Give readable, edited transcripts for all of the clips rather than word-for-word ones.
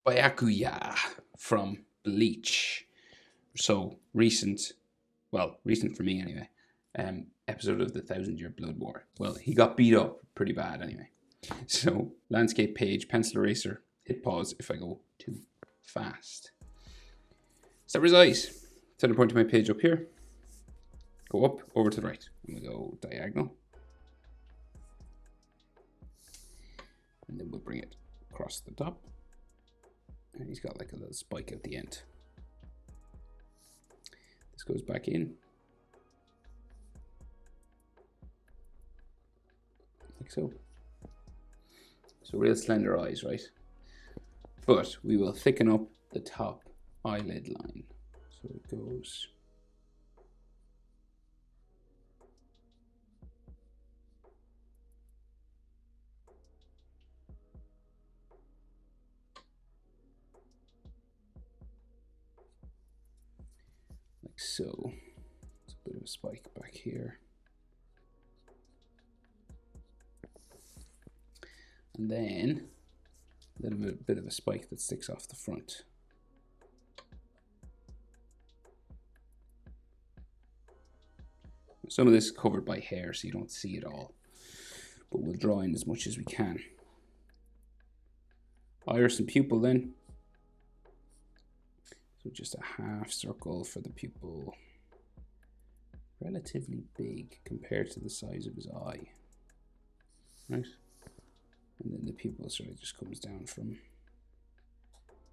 Byakuya from Bleach. So recent, well, recent for me anyway. Episode of the 1,000 Year Blood War. Well, he got beat up pretty bad anyway. So landscape page, pencil eraser, hit pause if I go too fast. Start resize. Center point to my page up here. Go up, over to the right. And we go diagonal. And then we'll bring it across the top. And he's got like a little spike at the end. This goes back in. Like so. So real slender eyes, right? But we will thicken up the top eyelid line. So it goes like so. It's a bit of a spike back here. And then a little bit of a spike that sticks off the front. Some of this is covered by hair, so you don't see it all. But we'll draw in as much as we can. Iris and pupil then. So just a half circle for the pupil. Relatively big compared to the size of his eye. Right? And then the pupil sort of just comes down from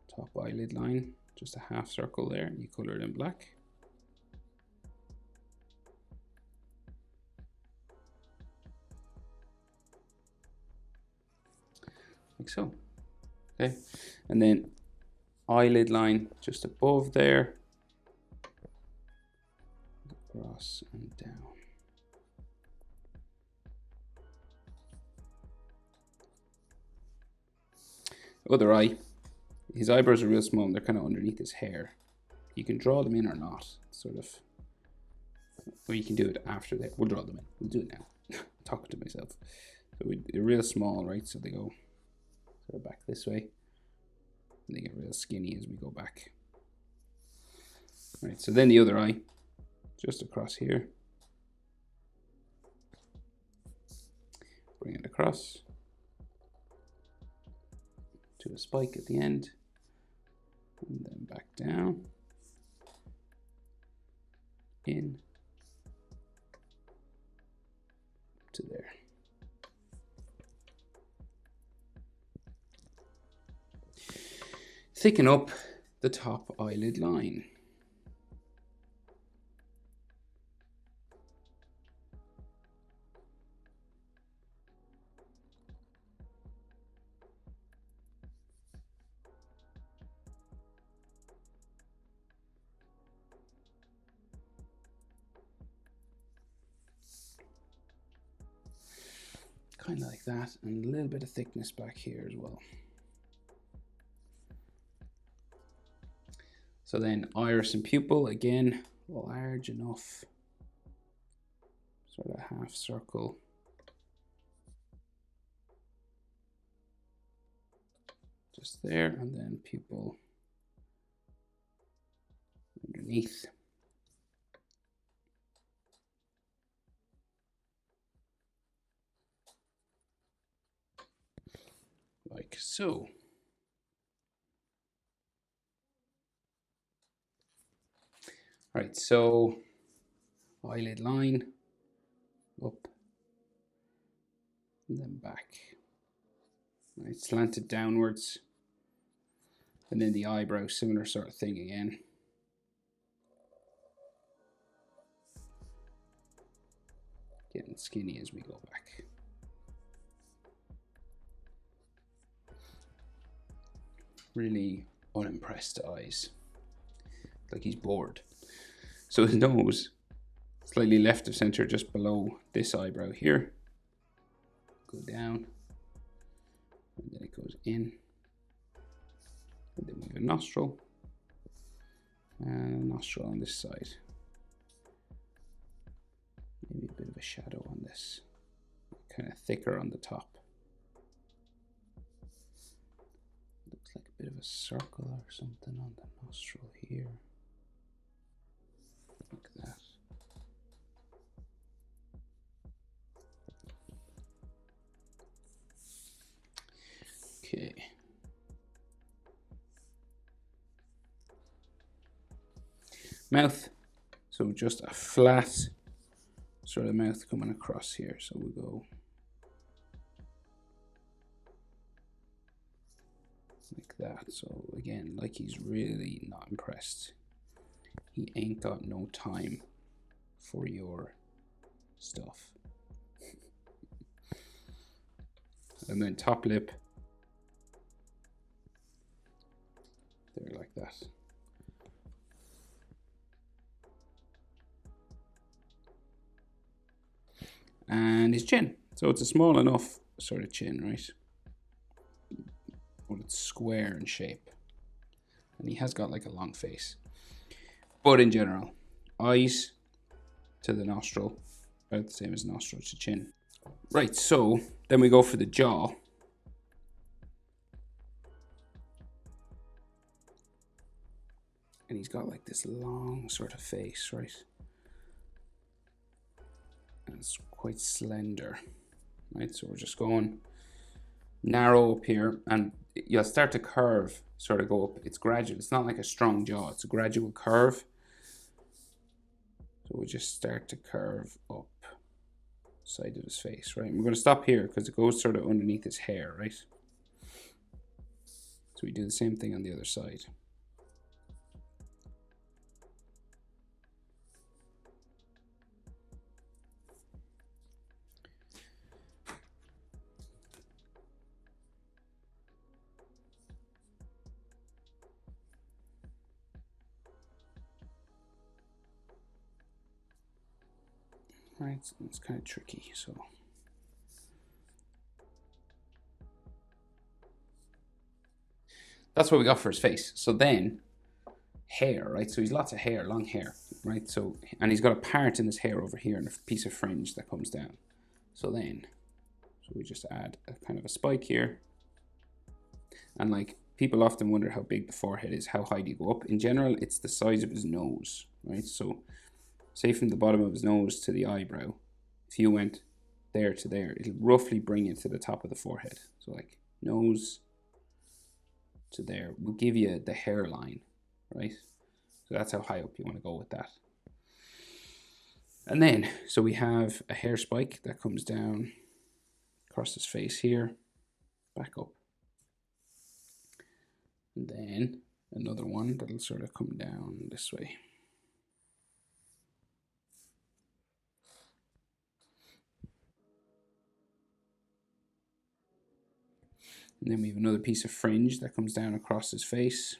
top eyelid line. Just a half circle there, and you color it in black. Like so. Okay, and then eyelid line just above there, across and down. Other eye, his eyebrows are real small and they're kind of underneath his hair. You can draw them in or not, sort of, or you can do it after that. We'll draw them in, we'll do it now. Talking to myself. So they're real small, right? So they go sort of back this way. And they get real skinny as we go back. Right, so then the other eye, just across here. Bring it across to a spike at the end. And then back down. In. To there. Thicken up the top eyelid line. Kind of like that, and a little bit of thickness back here as well. So then iris and pupil, again, large enough, sort of half circle. Just there, and then pupil underneath. Like so. All right, so eyelid line, up, and then back. All right, slanted downwards. And then the eyebrow, similar sort of thing again. Getting skinny as we go back. Really unimpressed eyes. Like he's bored. So his nose, slightly left of center, just below this eyebrow here. Go down. And then it goes in. And then we have a nostril. And a nostril on this side. Maybe a bit of a shadow on this. Kind of thicker on the top. Looks like a bit of a circle or something on the nostril here. Like that. Okay. Mouth. So just a flat sort of mouth coming across here. So we'll go like that. So again, like he's really not impressed. He ain't got no time for your stuff. And then top lip. There, like that. And his chin. So it's a small enough sort of chin, right? But it's square in shape. And he has got like a long face. But in general, eyes to the nostril, about the same as nostril to chin. Right, so then we go for the jaw. And he's got like this long sort of face, right? And it's quite slender, right? So we're just going narrow up here, and you'll start to curve, sort of go up. It's gradual. It's not like a strong jaw. It's a gradual curve. So we just start to curve up side of his face, right? And we're going to stop here because it goes sort of underneath his hair, right? So we do the same thing on the other side. Right, so it's kind of tricky, so. That's what we got for his face. So then, hair, right? So he's lots of hair, long hair, right? So, and he's got a part in his hair over here and a piece of fringe that comes down. So we just add a kind of a spike here. And like, people often wonder how big the forehead is, how high do you go up? In general, it's the size of his nose, right? So, say from the bottom of his nose to the eyebrow, if you went there to there, it'll roughly bring it to the top of the forehead. So like nose to there will give you the hairline, right? So that's how high up you want to go with that. And then, so we have a hair spike that comes down across his face here, back up. And then another one that'll sort of come down this way. And then we have another piece of fringe that comes down across his face.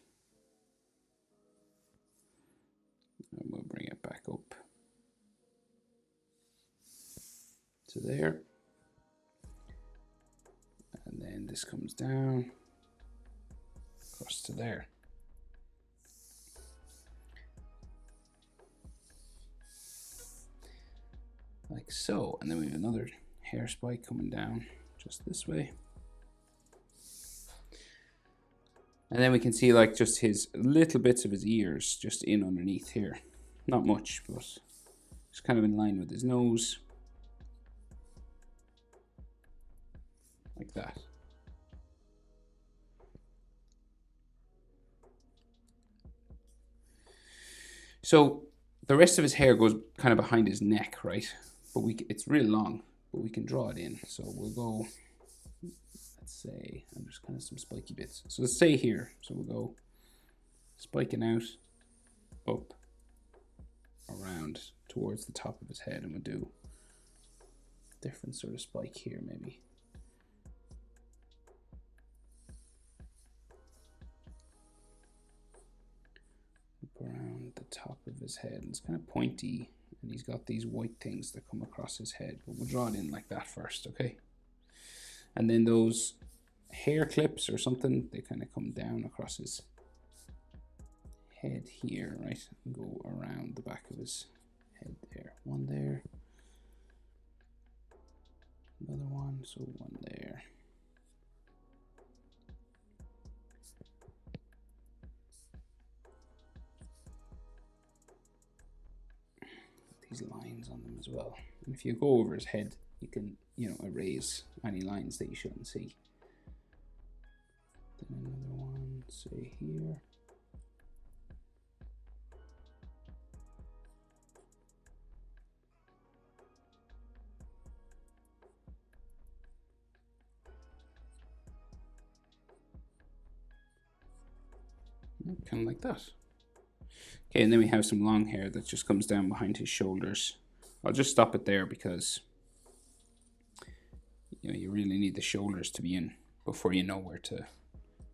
And we'll bring it back up to there. And then this comes down across to there. Like so. And then we have another hair spike coming down just this way. And then we can see like just his little bits of his ears just in underneath here. Not much, but it's kind of in line with his nose. Like that. So the rest of his hair goes kind of behind his neck, right? But it's real long, but we can draw it in. So we'll go, let's say, and there's kind of some spiky bits. So let's say here, so we'll go spiking out, up, around towards the top of his head, and we'll do different sort of spike here maybe. Up around the top of his head. It's kind of pointy, and he's got these white things that come across his head, but we'll draw it in like that first, okay? And then those hair clips or something, they kind of come down across his head here, right? And go around the back of his head there. One there. Another one, so one there. these lines on them as well. And if you go over his head, you can, you know, erase any lines that you shouldn't see. Then another one, say here. Kind of like that. Okay, and then we have some long hair that just comes down behind his shoulders. I'll just stop it there because, you know, you really need the shoulders to be in before you know where to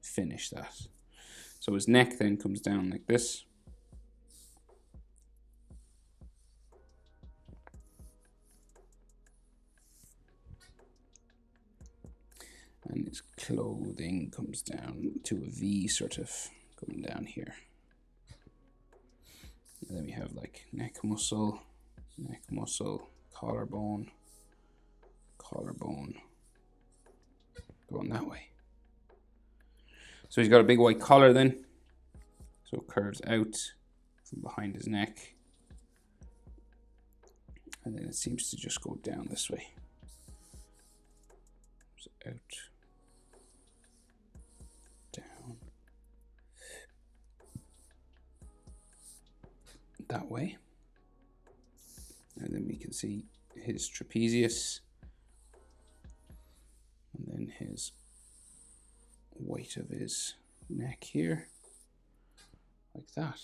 finish that. So his neck then comes down like this. And his clothing comes down to a V, sort of coming down here. And then we have like neck muscle, collarbone, going that way. So he's got a big white collar then. So it curves out from behind his neck. And then it seems to just go down this way. So out, down, that way. And then we can see his trapezius. And then his weight of his neck here, like that.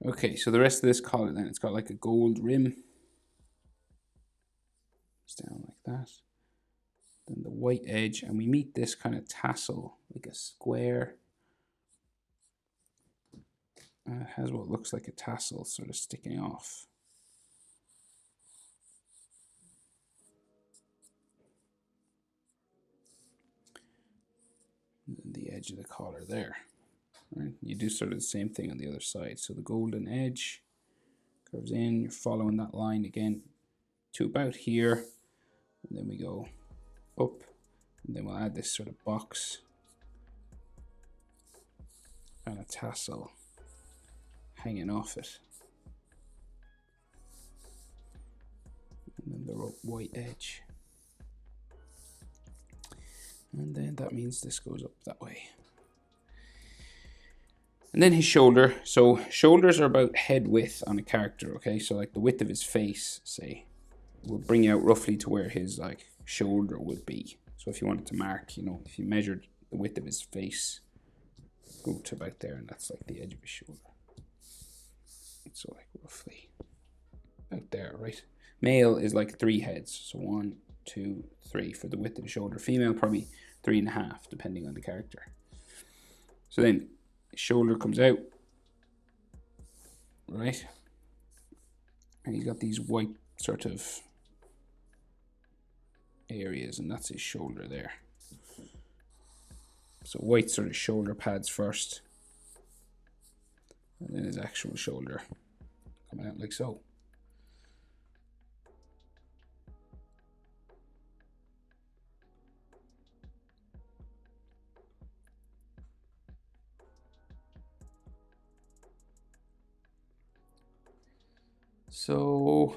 Okay, so the rest of this collar then, it's got like a gold rim. It's down like that. Then the white edge, and we meet this kind of tassel, like a square. It has what looks like a tassel sort of sticking off. The edge of the collar there. Right? You do sort of the same thing on the other side. So the golden edge curves in, you're following that line again to about here, and then we go up, and then we'll add this sort of box and a tassel hanging off it. And then the white edge. And then that means this goes up that way. And then his shoulder. So shoulders are about head width on a character, okay? So like the width of his face, say, will bring you out roughly to where his like shoulder would be. So if you wanted to mark, you know, if you measured the width of his face, go to about there, and that's like the edge of his shoulder. So like roughly out there, right? Male is like 3 heads. So 1, 2, 3 for the width of the shoulder. Female probably 3.5, depending on the character. So then his shoulder comes out, right? And he's got these white sort of areas, and that's his shoulder there. So white sort of shoulder pads first, and then his actual shoulder coming out like so. So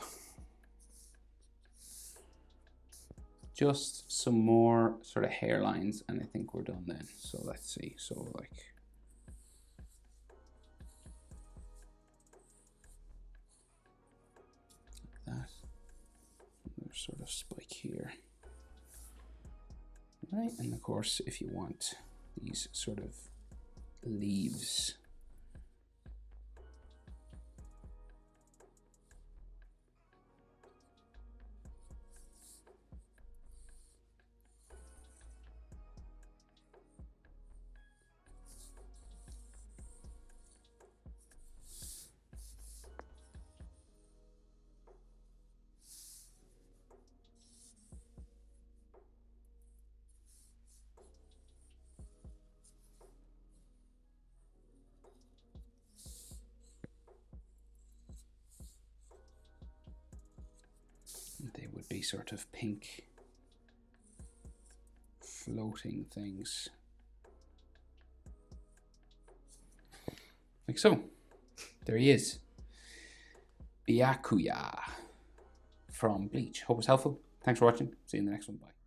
just some more sort of hairlines, and I think we're done then. So let's see. So like that. There's sort of spike here. Right, and of course, if you want these sort of leaves. They would be sort of pink floating things. Like so. There he is. Byakuya from Bleach. Hope it's helpful. Thanks for watching. See you in the next one. Bye.